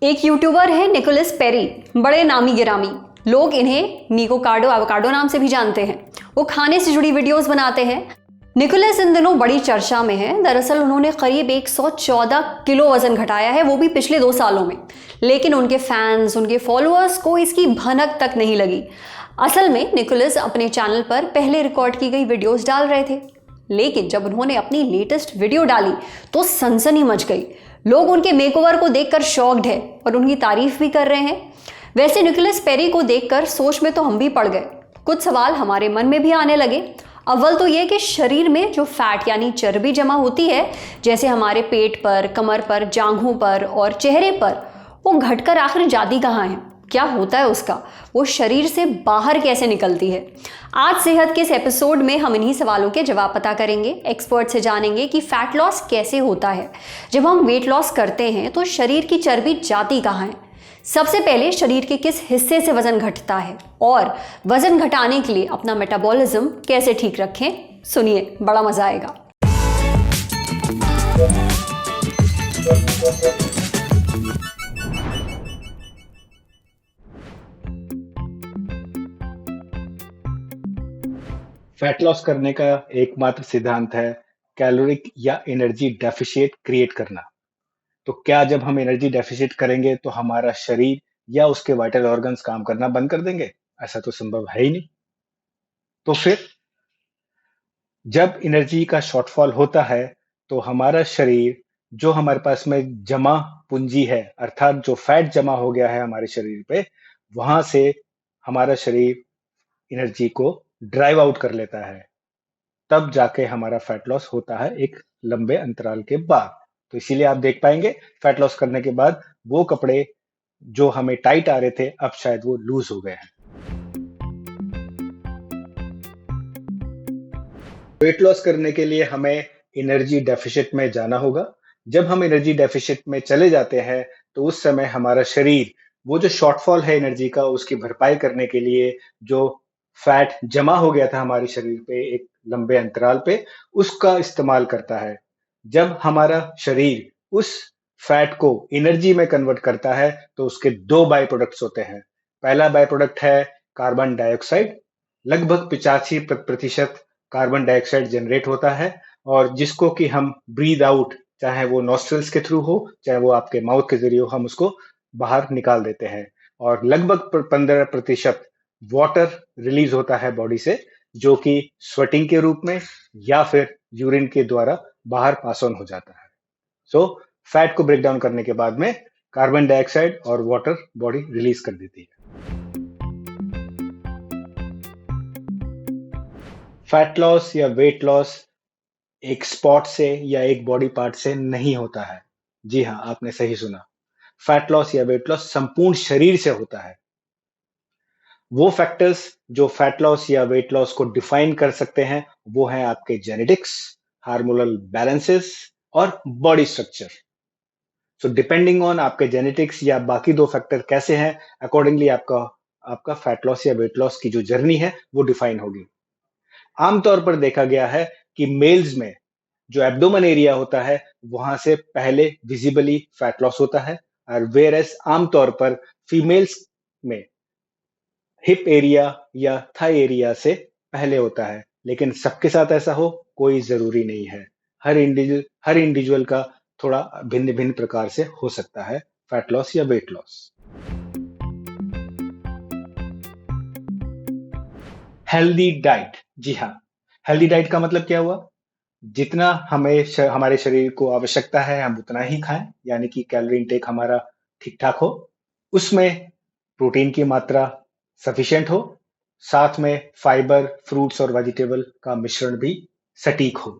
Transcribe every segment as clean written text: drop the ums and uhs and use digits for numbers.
एक यूट्यूबर है Nicholas peri, बड़े नामी गिरामी। लोग इन्हें निको कार्डो एवोकाडो नाम से भी जानते हैं। वो खाने से जुड़ी वीडियोस बनाते हैं। निकोलस इन दिनों बड़ी चर्चा में है। दरअसल उन्होंने करीब 114 किलो वजन घटाया है, वो भी पिछले 2 सालों में। लेकिन उनके फैंस, उनके फॉलोअर्स को इसकी भनक तक नहीं लगी। असल में निकोलस अपने चैनल पर पहले रिकॉर्ड की गई वीडियोस डाल रहे थे, लेकिन जब उन्होंने अपनी लेटेस्ट वीडियो डाली तो सनसनी मच गई। लोग उनके मेकओवर को देखकर शॉक्ड है और उनकी तारीफ भी कर रहे हैं। वैसे निकोलस पेरी को देखकर सोच में तो हम भी पड़ गए। कुछ सवाल हमारे मन में भी आने लगे। अव्वल तो ये कि शरीर में जो फैट यानी चर्बी जमा होती है, जैसे हमारे पेट पर, कमर पर, जांघों पर और चेहरे पर, वो घटकर आखिर जाती कहाँ है? क्या होता है उसका? वो शरीर से बाहर कैसे निकलती है? आज सेहत के इस एपिसोड में हम इन्हीं सवालों के जवाब पता करेंगे। एक्सपर्ट से जानेंगे कि फैट लॉस कैसे होता है। जब हम वेट लॉस करते हैं तो शरीर की चर्बी जाती कहाँ है? सबसे पहले शरीर के किस हिस्से से वजन घटता है और वजन घटाने के लिए अपना मेटाबॉलिज्म कैसे ठीक रखें? सुनिए, बड़ा मजा आएगा। फैट लॉस करने का एकमात्र सिद्धांत है कैलोरिक या एनर्जी डेफिशिएट क्रिएट करना। तो क्या जब हम एनर्जी डेफिशिएट करेंगे तो हमारा शरीर या उसके वाइटल ऑर्गन्स काम करना बंद कर देंगे? ऐसा तो संभव है ही नहीं। तो फिर जब एनर्जी का शॉर्टफॉल होता है तो हमारा शरीर, जो हमारे पास में जमा पूंजी है, अर्थात जो फैट जमा हो गया है हमारे शरीर पे, वहां से हमारा शरीर एनर्जी को ड्राइव आउट कर लेता है। तब जाके हमारा फैट लॉस होता है एक लंबे अंतराल के बाद। तो इसीलिए आप देख पाएंगे फैट लॉस करने के बाद वो कपड़े जो हमें टाइट आ रहे थे, अब शायद वो लूज हो गए हैं। वेट लॉस करने के लिए हमें एनर्जी डेफिशिट में जाना होगा। जब हम एनर्जी डेफिशिट में चले जाते हैं तो उस समय हमारा शरीर वो जो शॉर्टफॉल है एनर्जी का, उसकी भरपाई करने के लिए जो फैट जमा हो गया था हमारे शरीर पे एक लंबे अंतराल पे, उसका इस्तेमाल करता है। जब हमारा शरीर उस फैट को एनर्जी में कन्वर्ट करता है तो उसके 2 बाय प्रोडक्ट्स होते हैं। पहला बाय प्रोडक्ट है कार्बन डाइऑक्साइड। लगभग 85% कार्बन डाइऑक्साइड जनरेट होता है और जिसको कि हम ब्रीद आउट, चाहे वो नॉस्ट्रल्स के थ्रू हो, चाहे वो आपके माउथ के जरिए हो, हम उसको बाहर निकाल देते हैं। और लगभग 15% वाटर रिलीज होता है बॉडी से, जो कि स्वेटिंग के रूप में या फिर यूरिन के द्वारा बाहर पास ऑन हो जाता है। सो फैट को ब्रेक डाउन करने के बाद में कार्बन डाइऑक्साइड और वाटर बॉडी रिलीज कर देती है। फैट लॉस या वेट लॉस एक स्पॉट से या एक बॉडी पार्ट से नहीं होता है। जी हाँ, आपने सही सुना। फैट लॉस या वेट लॉस संपूर्ण शरीर से होता है। वो फैक्टर्स जो फैट लॉस या वेट लॉस को डिफाइन कर सकते हैं वो हैं आपके जेनेटिक्स, हार्मोनल बैलेंसेस और body structure. So depending on आपके जेनेटिक्स या बाकी 2 फैक्टर कैसे हैं, अकॉर्डिंगली आपका आपका फैट लॉस या वेट लॉस की जो जर्नी है वो डिफाइन होगी। आमतौर पर देखा गया है कि मेल्स में जो एब्डोमेन एरिया होता है वहां से पहले विजिबली फैट लॉस होता है, और वेयरएस आमतौर पर फीमेल्स में हिप एरिया या थाई एरिया से पहले होता है। लेकिन सबके साथ ऐसा हो कोई जरूरी नहीं है। हर इंडिविजुअल का थोड़ा भिन्न भिन्न प्रकार से हो सकता है फैट लॉस या वेट लॉस। Healthy diet. जी हाँ, हेल्दी डाइट का मतलब क्या हुआ? जितना हमारे शरीर को आवश्यकता है हम उतना ही खाएं, यानी कि कैलोरी इनटेक हमारा ठीक ठाक हो, उसमें प्रोटीन की मात्रा सफिशिएंट हो, साथ में फाइबर, फ्रूट्स और वेजिटेबल का मिश्रण भी सटीक हो।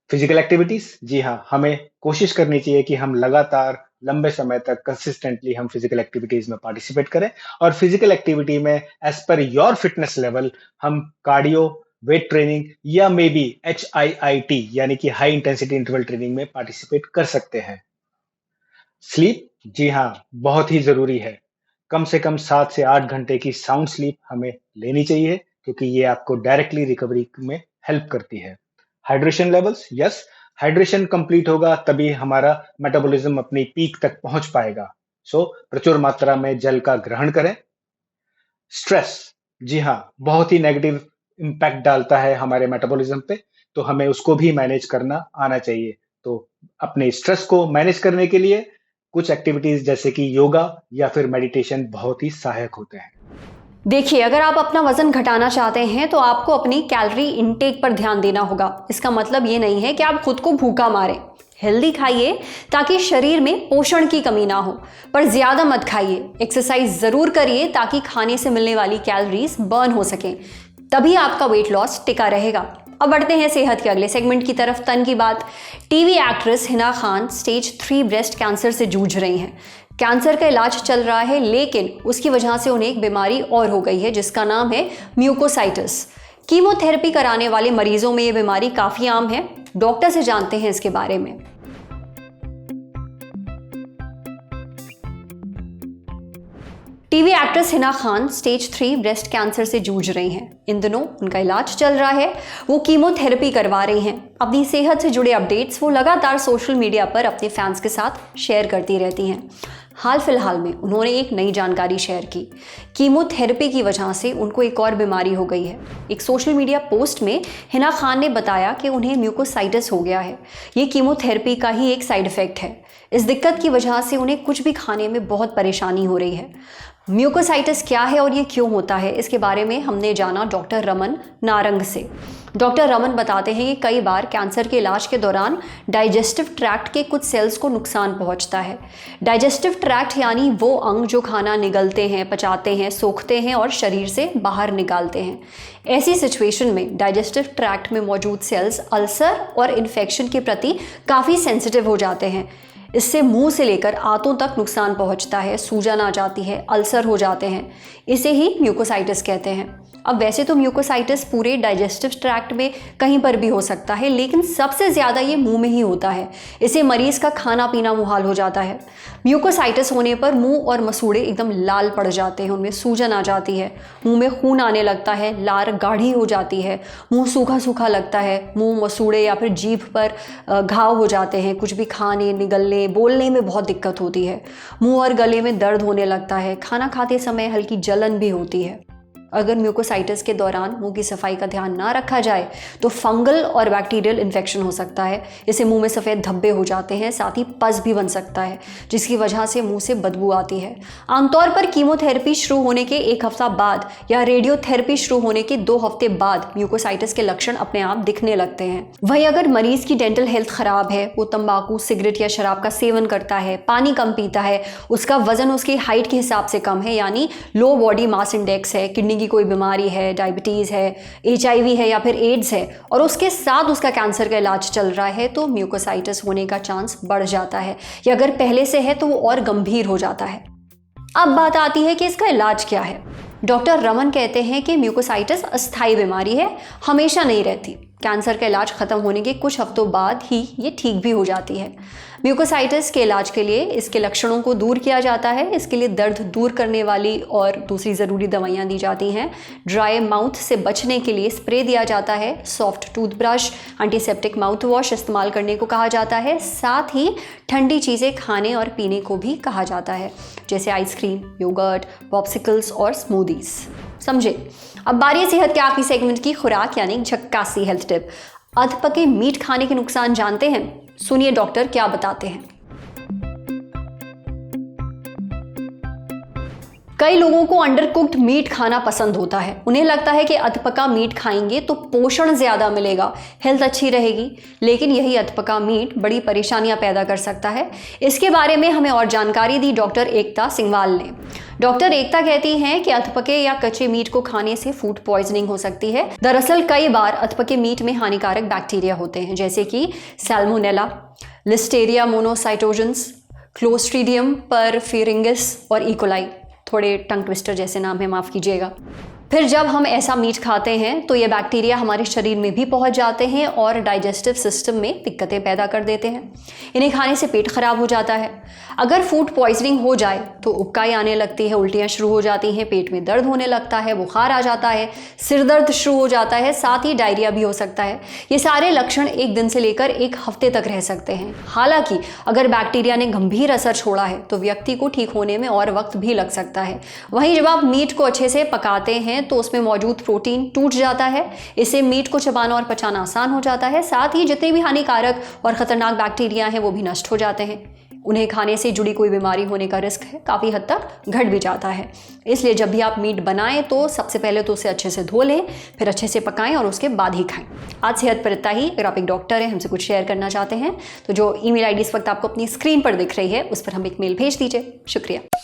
Physical activities. जी हाँ, हमें कोशिश करनी चाहिए कि हम लगातार लंबे समय तक कंसिस्टेंटली हम फिजिकल एक्टिविटीज में पार्टिसिपेट करें, और फिजिकल एक्टिविटी में as per your fitness level हम कार्डियो, वेट ट्रेनिंग या मे बी HIIT यानी कि हाई इंटेंसिटी इंटरवल ट्रेनिंग में पार्टिसिपेट कर सकते हैं। स्लीप। जी हाँ, बहुत ही जरूरी है। कम से कम 7 से 8 घंटे की साउंड स्लीप हमें लेनी चाहिए, क्योंकि ये आपको डायरेक्टली रिकवरी में हेल्प करती है। Hydration levels. Yes, hydration complete होगा तभी हमारा मेटाबॉलिज्म अपनी पीक तक पहुंच पाएगा। सो प्रचुर मात्रा में जल का ग्रहण करें। स्ट्रेस, जी हाँ, बहुत ही नेगेटिव इम्पैक्ट डालता है हमारे मेटाबॉलिज्म पे, तो हमें उसको भी मैनेज करना आना चाहिए। तो अपने स्ट्रेस को मैनेज करने के लिए कुछ एक्टिविटीज जैसे कि योगा या फिर मेडिटेशन बहुत ही सहायक होते हैं। देखिए, अगर आप अपना वजन घटाना चाहते हैं तो आपको अपनी कैलोरी इनटेक पर ध्यान देना होगा। इसका मतलब ये नहीं है कि आप खुद को भूखा मारें। हेल्दी खाइए ताकि शरीर में पोषण की कमी ना हो, पर ज़्यादा मत खाइए। एक्सरसाइज ज़रूर करिए ताकि खाने से मिलने वाली कैलोरीज बर्न हो सकें, तभी आपका वेट लॉस टिका रहेगा। अब बढ़ते हैं सेहत के अगले सेगमेंट की तरफ। तन की बात। TV actress Hina Khan stage 3 breast cancer से जूझ रही हैं। कैंसर का इलाज चल रहा है, लेकिन उसकी वजह से उन्हें एक बीमारी और हो गई है जिसका नाम है म्यूकोसाइटिस। कीमोथेरेपी कराने वाले मरीजों में ये बीमारी काफ़ी आम है। डॉक्टर से जानते हैं इसके बारे में। TV actress Hina Khan stage 3 breast cancer से जूझ रही हैं। इन दिनों उनका इलाज चल रहा है, वो कीमोथेरेपी करवा रही हैं। अपनी सेहत से जुड़े अपडेट्स वो लगातार सोशल मीडिया पर अपने फैंस के साथ शेयर करती रहती हैं। हाल फिलहाल में उन्होंने एक नई जानकारी शेयर की। कीमोथेरेपी की वजह से उनको एक और बीमारी हो गई है। एक सोशल मीडिया पोस्ट में हिना खान ने बताया कि उन्हें म्यूकोसाइटिस हो गया है। ये कीमोथेरेपी का ही एक साइड इफेक्ट है। इस दिक्कत की वजह से उन्हें कुछ भी खाने में बहुत परेशानी हो रही है। म्यूकोसाइटिस क्या है और ये क्यों होता है, इसके बारे में हमने जाना डॉक्टर रमन नारंग से। डॉक्टर रमन बताते हैं कि कई बार कैंसर के इलाज के दौरान डाइजेस्टिव ट्रैक्ट के कुछ सेल्स को नुकसान पहुंचता है। डाइजेस्टिव ट्रैक्ट यानी वो अंग जो खाना निगलते हैं, पचाते हैं, सोखते हैं और शरीर से बाहर निकालते हैं। ऐसी सिचुएशन में डाइजेस्टिव ट्रैक्ट में मौजूद सेल्स अल्सर और इन्फेक्शन के प्रति काफ़ी सेंसिटिव हो जाते हैं। इससे मुंह से लेकर आंतों तक नुकसान पहुंचता है, सूजन आ जाती है, अल्सर हो जाते हैं। इसे ही म्यूकोसाइटिस कहते हैं। अब वैसे तो म्यूकोसाइटिस पूरे डाइजेस्टिव ट्रैक्ट में कहीं पर भी हो सकता है, लेकिन सबसे ज़्यादा ये मुंह में ही होता है। इससे मरीज़ का खाना पीना मुहाल हो जाता है। म्यूकोसाइटिस होने पर मुंह और मसूड़े एकदम लाल पड़ जाते हैं, उनमें सूजन आ जाती है, मुंह में खून आने लगता है, लार गाढ़ी हो जाती है, मुंह सूखा सूखा लगता है, मुंह, मसूड़े या फिर जीभ पर घाव हो जाते हैं। कुछ भी खाने, निगलने, बोलने में बहुत दिक्कत होती है। मुंह और गले में दर्द होने लगता है। खाना खाते समय हल्की जलन भी होती है। अगर म्यूकोसाइटिस के दौरान मुंह की सफाई का ध्यान ना रखा जाए तो फंगल और बैक्टीरियल इन्फेक्शन हो सकता है। इससे मुंह में सफ़ेद धब्बे हो जाते हैं, साथ ही पस भी बन सकता है, जिसकी वजह से मुंह से बदबू आती है। आमतौर पर कीमोथेरेपी शुरू होने के 1 हफ्ता बाद या रेडियोथेरेपी शुरू होने के 2 हफ्ते बाद म्यूकोसाइटिस के लक्षण अपने आप दिखने लगते हैं। वहीं अगर मरीज की डेंटल हेल्थ खराब है, वो तंबाकू, सिगरेट या शराब का सेवन करता है, पानी कम पीता है, उसका वजन उसकी हाइट के हिसाब से कम है, यानी लो बॉडी मास इंडेक्स है, किडनी की कोई बीमारी है, डायबिटीज़ है, HIV है या फिर एड्स है, और उसके साथ उसका कैंसर का इलाज चल रहा है, तो म्यूकोसाइटिस होने का चांस बढ़ जाता है। या अगर पहले से है तो वो और गंभीर हो जाता है। अब बात आती है कि इसका इलाज क्या है। डॉक्टर रमन कहते हैं कि म्यूकोसाइटिस अस्थायी बीमारी है, हमेशा नहीं रहती। कैंसर का इलाज खत्म होने के कुछ हफ्तों बाद ही ये ठीक भी हो जाती है। म्यूकोसाइटिस के इलाज के लिए इसके लक्षणों को दूर किया जाता है। इसके लिए दर्द दूर करने वाली और दूसरी ज़रूरी दवाइयाँ दी जाती हैं। ड्राई माउथ से बचने के लिए स्प्रे दिया जाता है। Soft toothbrush, antiseptic mouth wash इस्तेमाल करने को कहा जाता है। साथ ही ठंडी चीज़ें खाने और पीने को भी कहा जाता है, जैसे आइसक्रीम, योगर्ट, पॉप्सिकल्स और स्मूदीज़। समझे। अब बारी है सेहत के आखिरी सेगमेंट की, खुराक यानी झक्कासी हेल्थ टिप। अधपके मीट खाने के नुकसान जानते हैं? सुनिए डॉक्टर क्या बताते हैं। कई लोगों को अंडरकुक्ड मीट खाना पसंद होता है। उन्हें लगता है कि अधपका मीट खाएंगे तो पोषण ज़्यादा मिलेगा, हेल्थ अच्छी रहेगी, लेकिन यही अधपका मीट बड़ी परेशानियां पैदा कर सकता है। इसके बारे में हमें और जानकारी दी डॉक्टर एकता सिंगवाल ने। डॉक्टर एकता कहती हैं कि अधपके या कच्चे मीट को खाने से फूड पॉइजनिंग हो सकती है। दरअसल कई बार अधपके मीट में हानिकारक बैक्टीरिया होते हैं, जैसे कि सैल्मोनेला, लिस्टेरिया मोनोसाइटोजेंस, क्लोस्ट्रीडियम परफिरिंगिस और इकोलाई। थोड़े टंग ट्विस्टर जैसे नाम है, माफ़ कीजिएगा। फिर जब हम ऐसा मीट खाते हैं तो ये बैक्टीरिया हमारे शरीर में भी पहुंच जाते हैं और डाइजेस्टिव सिस्टम में दिक्कतें पैदा कर देते हैं। इन्हें खाने से पेट खराब हो जाता है। अगर फूड पॉइजनिंग हो जाए तो उबकाई आने लगती है, उल्टियाँ शुरू हो जाती हैं, पेट में दर्द होने लगता है, बुखार आ जाता है, सिर दर्द शुरू हो जाता है, साथ ही डायरिया भी हो सकता है। ये सारे लक्षण एक दिन से लेकर एक हफ्ते तक रह सकते हैं। हालांकि अगर बैक्टीरिया ने गंभीर असर छोड़ा है तो व्यक्ति को ठीक होने में और वक्त भी लग सकता है। वहीं जब आप मीट को अच्छे से पकाते हैं तो उसमें मौजूद प्रोटीन टूट जाता है। इससे मीट को चबाना और पचाना आसान हो जाता है। साथ ही जितने भी हानिकारक और खतरनाक बैक्टीरिया हैं वो भी नष्ट हो जाते हैं। उन्हें खाने से जुड़ी कोई बीमारी होने का रिस्क है काफ़ी हद तक घट भी जाता है। इसलिए जब भी आप मीट बनाएं तो सबसे पहले तो उसे अच्छे से धो लें, फिर अच्छे से पकाएं और उसके बाद ही खाएं। आज सेहत पर इतना ही। अगर आप एक डॉक्टर हैं, हमसे कुछ शेयर करना चाहते हैं तो जो ईमेल आईडी इस वक्त आपको अपनी स्क्रीन पर दिख रही है उस पर हम एक मेल भेज दीजिए। शुक्रिया।